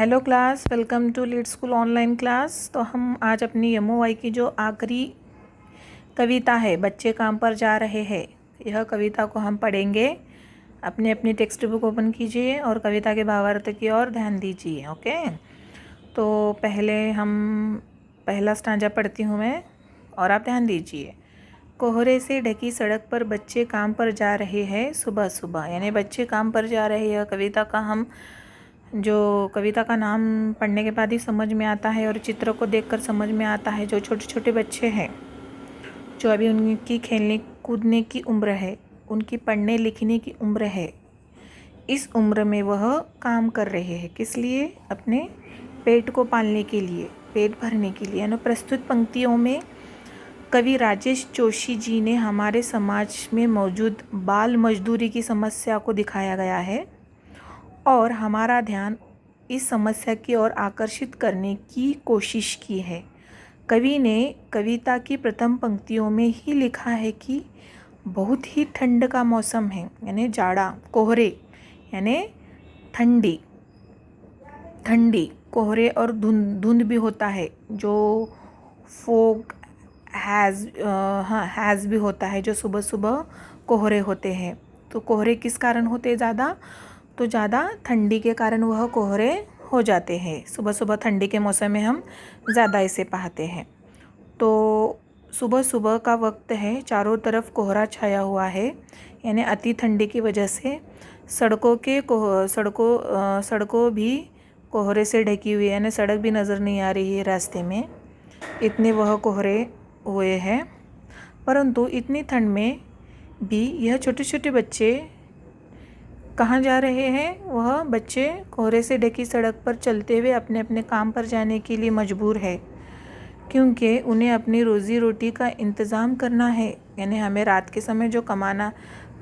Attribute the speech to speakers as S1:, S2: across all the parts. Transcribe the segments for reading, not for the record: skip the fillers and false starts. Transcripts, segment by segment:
S1: Hello class, welcome to lead school online class. तो हम आज अपनी MOI की जो आखिरी कविता है, बच्चे काम पर जा रहे हैं, यह कविता को हम पढ़ेंगे। अपनी अपनी टेक्स्ट बुक ओपन कीजिए और कविता के भावार्थ की ओर ध्यान दीजिए। ओके, तो पहला स्टांजा पढ़ती हूँ मैं और आप ध्यान दीजिए। कोहरे से ढकी सड़क पर बच्चे काम पर जा रहे हैं सुबह सुबह, यानी बच्चे काम पर जा रहे हैं। कविता का कविता का नाम पढ़ने के बाद ही समझ में आता है और चित्र को देखकर समझ में आता है। जो छोटे छोटे बच्चे हैं, जो अभी उनकी खेलने कूदने की उम्र है, उनकी पढ़ने लिखने की उम्र है, इस उम्र में वह काम कर रहे हैं। किस लिए? अपने पेट को पालने के लिए, पेट भरने के लिए। प्रस्तुत पंक्तियों में कवि राजेश जोशी जी ने हमारे समाज में मौजूद बाल मजदूरी की समस्या को दिखाया गया है और हमारा ध्यान इस समस्या की ओर आकर्षित करने की कोशिश की है। कवि ने कविता की प्रथम पंक्तियों में ही लिखा है कि बहुत ही ठंड का मौसम है, यानी जाड़ा, कोहरे यानी ठंडी कोहरे और धुंध भी होता है, जो फोग हैज़ भी होता है, जो सुबह सुबह कोहरे होते हैं। तो कोहरे किस कारण होते हैं ज़्यादा? तो ज़्यादा ठंडी के कारण वह कोहरे हो जाते हैं। सुबह सुबह ठंडी के मौसम में हम ज़्यादा इसे पाते हैं। तो सुबह सुबह का वक्त है, चारों तरफ कोहरा छाया हुआ है, यानी अति ठंडी की वजह से सड़कों भी कोहरे से ढकी हुई है, यानी सड़क भी नज़र नहीं आ रही है रास्ते में, इतने वह कोहरे हुए हैं। परंतु इतनी ठंड में भी यह छोटे छोटे बच्चे कहाँ जा रहे हैं? वह बच्चे कोहरे से ढकी सड़क पर चलते हुए अपने अपने काम पर जाने के लिए मजबूर है, क्योंकि उन्हें अपनी रोज़ी रोटी का इंतज़ाम करना है। यानी हमें रात के समय जो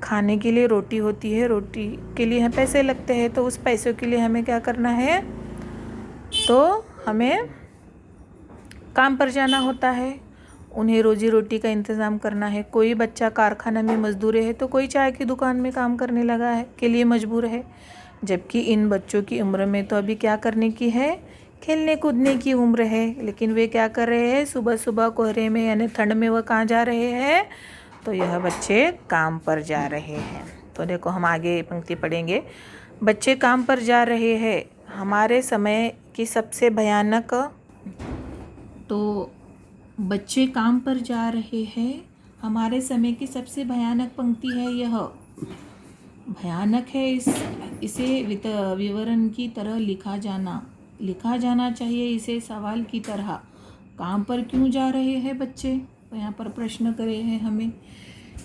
S1: खाने के लिए रोटी होती है, रोटी के लिए हमें पैसे लगते हैं, तो उस पैसों के लिए हमें क्या करना है? तो हमें काम पर जाना होता है, उन्हें रोजी रोटी का इंतज़ाम करना है। कोई बच्चा कारखाना में मजदूर है, तो कोई चाय की दुकान में काम करने लगा है के लिए मजबूर है। जबकि इन बच्चों की उम्र में तो अभी क्या करने की है? खेलने कूदने की उम्र है। लेकिन वे क्या कर रहे हैं? सुबह सुबह कोहरे में यानी ठंड में वह कहाँ जा रहे हैं? तो यह बच्चे काम पर जा रहे हैं। तो देखो, हम आगे पंक्ति पढ़ेंगे। बच्चे काम पर जा रहे हैं, हमारे समय की सबसे भयानक। तो बच्चे काम पर जा रहे हैं, हमारे समय की सबसे भयानक पंक्ति है। यह भयानक है, इसे विवरण की तरह लिखा जाना चाहिए, इसे सवाल की तरह। काम पर क्यों जा रहे हैं बच्चे? तो यहाँ पर प्रश्न करे हैं हमें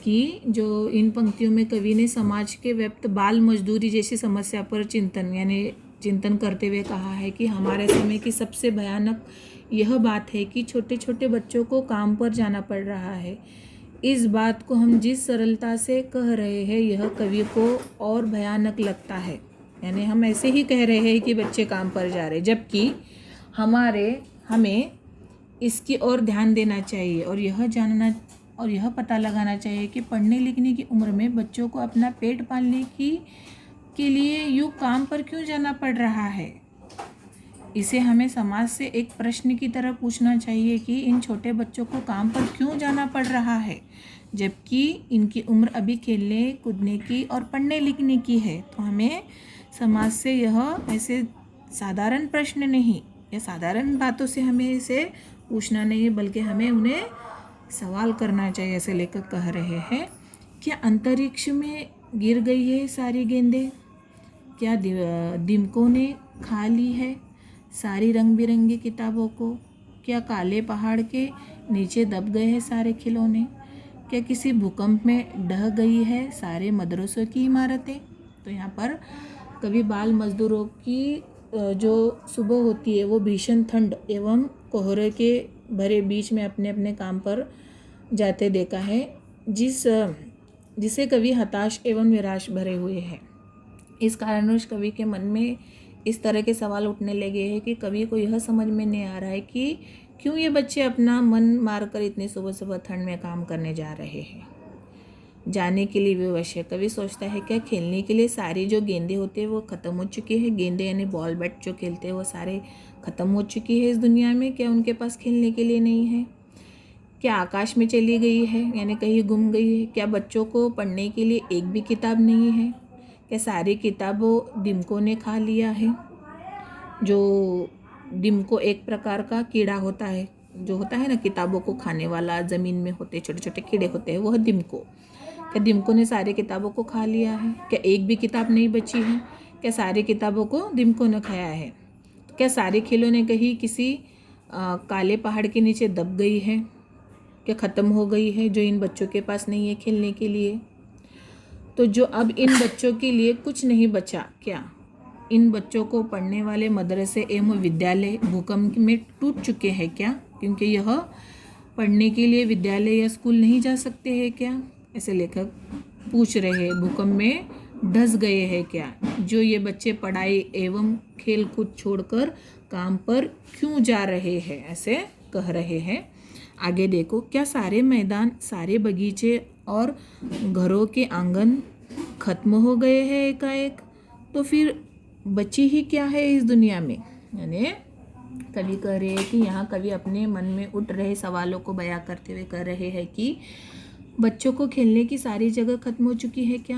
S1: कि जो इन पंक्तियों में कवि ने समाज के व्याप्त बाल मजदूरी जैसी समस्या पर चिंतन करते हुए कहा है कि हमारे समय की सबसे भयानक यह बात है कि छोटे छोटे बच्चों को काम पर जाना पड़ रहा है। इस बात को हम जिस सरलता से कह रहे हैं, यह कवि को और भयानक लगता है। यानी हम ऐसे ही कह रहे हैं कि बच्चे काम पर जा रहे हैं, जबकि हमें इसकी ओर ध्यान देना चाहिए और यह पता लगाना चाहिए कि पढ़ने लिखने की उम्र में बच्चों को अपना पेट पालने के लिए यूँ काम पर क्यों जाना पड़ रहा है। इसे हमें समाज से एक प्रश्न की तरह पूछना चाहिए कि इन छोटे बच्चों को काम पर क्यों जाना पड़ रहा है, जबकि इनकी उम्र अभी खेलने कूदने की और पढ़ने लिखने की है। तो हमें समाज से यह ऐसे साधारण प्रश्न नहीं या साधारण बातों से हमें इसे पूछना नहीं, बल्कि हमें उन्हें सवाल करना चाहिए। ऐसे लेखक कह रहे हैं, क्या अंतरिक्ष में गिर गई है सारी गेंदें? क्या दिमकों ने खा ली है सारी रंग बिरंगी किताबों को? क्या काले पहाड़ के नीचे दब गए हैं सारे खिलौने? क्या किसी भूकंप में ढह गई है सारे मदरसों की इमारतें? तो यहाँ पर कभी बाल मजदूरों की जो सुबह होती है, वो भीषण ठंड एवं कोहरे के भरे बीच में अपने अपने काम पर जाते देखा है, जिसे कवि हताश एवं निराश भरे हुए हैं। इस कारणवश कवि के मन में इस तरह के सवाल उठने लगे हैं कि कवि को यह समझ में नहीं आ रहा है कि क्यों ये बच्चे अपना मन मारकर इतनी सुबह सुबह ठंड में काम करने जा रहे हैं। जाने के लिए विवश है। कवि सोचता है क्या खेलने के लिए सारी जो गेंदें होते हैं वो ख़त्म हो चुकी है। गेंदें यानी बॉल बैट जो खेलते हैं वो सारे ख़त्म हो चुकी है इस दुनिया में। क्या उनके पास खेलने के लिए नहीं है? क्या आकाश में चली गई है यानी कहीं गुम गई है? क्या बच्चों को पढ़ने के लिए एक भी किताब नहीं है? क्या सारी किताबों डिम्को ने खा लिया है? जो डिम्को एक प्रकार का कीड़ा होता है, जो होता है ना किताबों को खाने वाला, ज़मीन में होते छोटे छोटे कीड़े होते हैं, वह डिम्को। क्या डिम्को ने सारी किताबों को खा लिया है? क्या एक भी किताब नहीं बची है? क्या सारी किताबों को डिम्को ने खाया है? क्या सारे खिलौने कहीं किसी काले पहाड़ के नीचे दब गई है? क्या ख़त्म हो गई है जो इन बच्चों के पास नहीं है खेलने के लिए? तो जो अब इन बच्चों के लिए कुछ नहीं बचा, क्या इन बच्चों को पढ़ने वाले मदरसे एवं विद्यालय भूकंप में टूट चुके हैं क्या? क्योंकि यह पढ़ने के लिए विद्यालय या स्कूल नहीं जा सकते हैं क्या? ऐसे लेखक पूछ रहे हैं। भूकंप में धंस गए हैं क्या जो ये बच्चे पढ़ाई एवं खेल कूद छोड़कर काम पर क्यों जा रहे हैं, ऐसे कह रहे हैं। आगे देखो, क्या सारे मैदान, सारे बगीचे और घरों के आंगन खत्म हो गए हैं एकाएक? तो फिर बची ही क्या है इस दुनिया में? यानी कवि कह रहे हैं कि यहाँ कवि अपने मन में उठ रहे सवालों को बयां करते हुए कह रहे हैं कि बच्चों को खेलने की सारी जगह खत्म हो चुकी है क्या?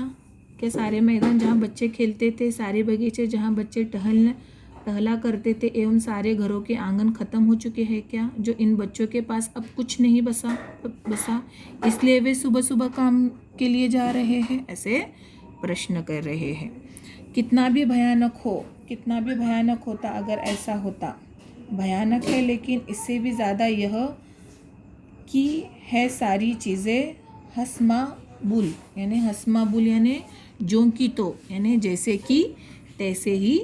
S1: क्या सारे मैदान जहाँ बच्चे खेलते थे, सारे बगीचे जहाँ बच्चे टहला करते थे एवं सारे घरों के आंगन खत्म हो चुके हैं क्या जो इन बच्चों के पास अब कुछ नहीं बसा इसलिए वे सुबह सुबह काम के लिए जा रहे हैं, ऐसे प्रश्न कर रहे हैं। कितना भी भयानक होता अगर ऐसा होता, भयानक है लेकिन इससे भी ज़्यादा यह कि है सारी चीज़ें हस्माबुल यानी जो की तो यानी जैसे कि तैसे ही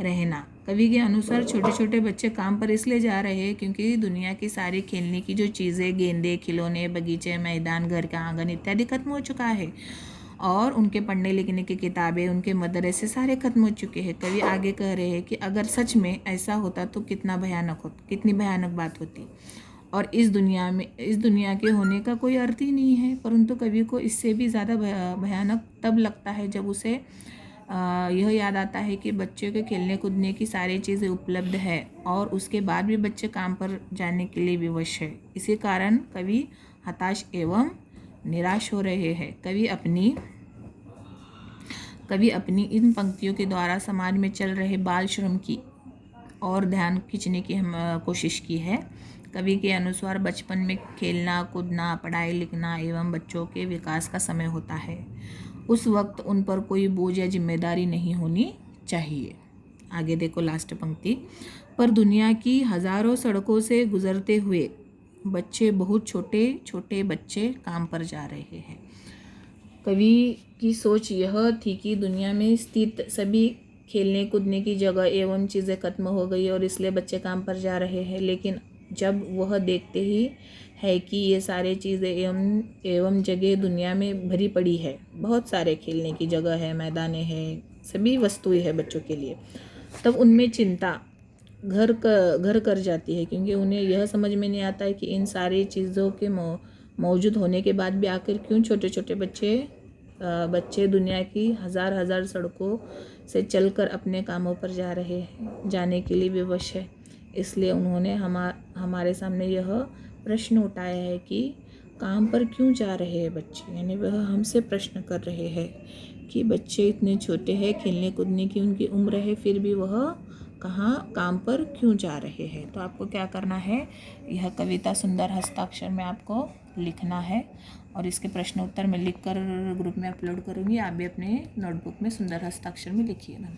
S1: रहना। कवि के अनुसार छोटे छोटे बच्चे काम पर इसलिए जा रहे हैं क्योंकि दुनिया की सारी खेलने की जो चीज़ें, गेंदे, खिलौने, बगीचे, मैदान, घर का आंगन इत्यादि खत्म हो चुका है और उनके पढ़ने लिखने की किताबें, उनके मदरसे सारे खत्म हो चुके हैं। कवि आगे कह रहे हैं कि अगर सच में ऐसा होता तो कितनी भयानक बात होती और इस दुनिया के होने का कोई अर्थ ही नहीं है। परंतु कवि को इससे भी ज़्यादा भयानक तब लगता है जब उसे यह याद आता है कि बच्चों के खेलने कूदने की सारी चीज़ें उपलब्ध है और उसके बाद भी बच्चे काम पर जाने के लिए विवश है। इसी कारण कवि हताश एवं निराश हो रहे हैं। कवि अपनी इन पंक्तियों के द्वारा समाज में चल रहे बाल श्रम की और ध्यान खींचने की कोशिश की है। कवि के अनुसार बचपन में खेलना कूदना, पढ़ाई लिखना एवं बच्चों के विकास का समय होता है। उस वक्त उन पर कोई बोझ या जिम्मेदारी नहीं होनी चाहिए। आगे देखो लास्ट पंक्ति, पर दुनिया की हजारों सड़कों से गुजरते हुए बच्चे, बहुत छोटे छोटे बच्चे काम पर जा रहे हैं। कवि की सोच यह थी कि दुनिया में स्थित सभी खेलने कूदने की जगह एवं चीज़ें खत्म हो गई और इसलिए बच्चे काम पर जा रहे हैं। लेकिन जब वह देखते ही है कि ये सारे चीज़ें एवं जगह दुनिया में भरी पड़ी है, बहुत सारे खेलने की जगह है, मैदाने हैं, सभी वस्तुएं हैं बच्चों के लिए, तब उनमें चिंता घर कर जाती है क्योंकि उन्हें यह समझ में नहीं आता है कि इन सारी चीज़ों के मौजूद होने के बाद भी आखिर क्यों छोटे छोटे बच्चे दुनिया की हज़ार सड़कों से चलकर अपने कामों पर जाने के लिए विवश है। इसलिए उन्होंने हमारे सामने यह प्रश्न उठाया है कि काम पर क्यों जा रहे हैं बच्चे, यानी वह हमसे प्रश्न कर रहे हैं कि बच्चे इतने छोटे हैं, खेलने कूदने की उनकी उम्र है, फिर भी वह कहाँ काम पर क्यों जा रहे हैं। तो आपको क्या करना है, यह कविता सुंदर हस्ताक्षर में आपको लिखना है और इसके प्रश्न उत्तर मैं लिखकर ग्रुप में अपलोड करूँगी। आप भी अपने नोटबुक में सुंदर हस्ताक्षर में लिखिएगा।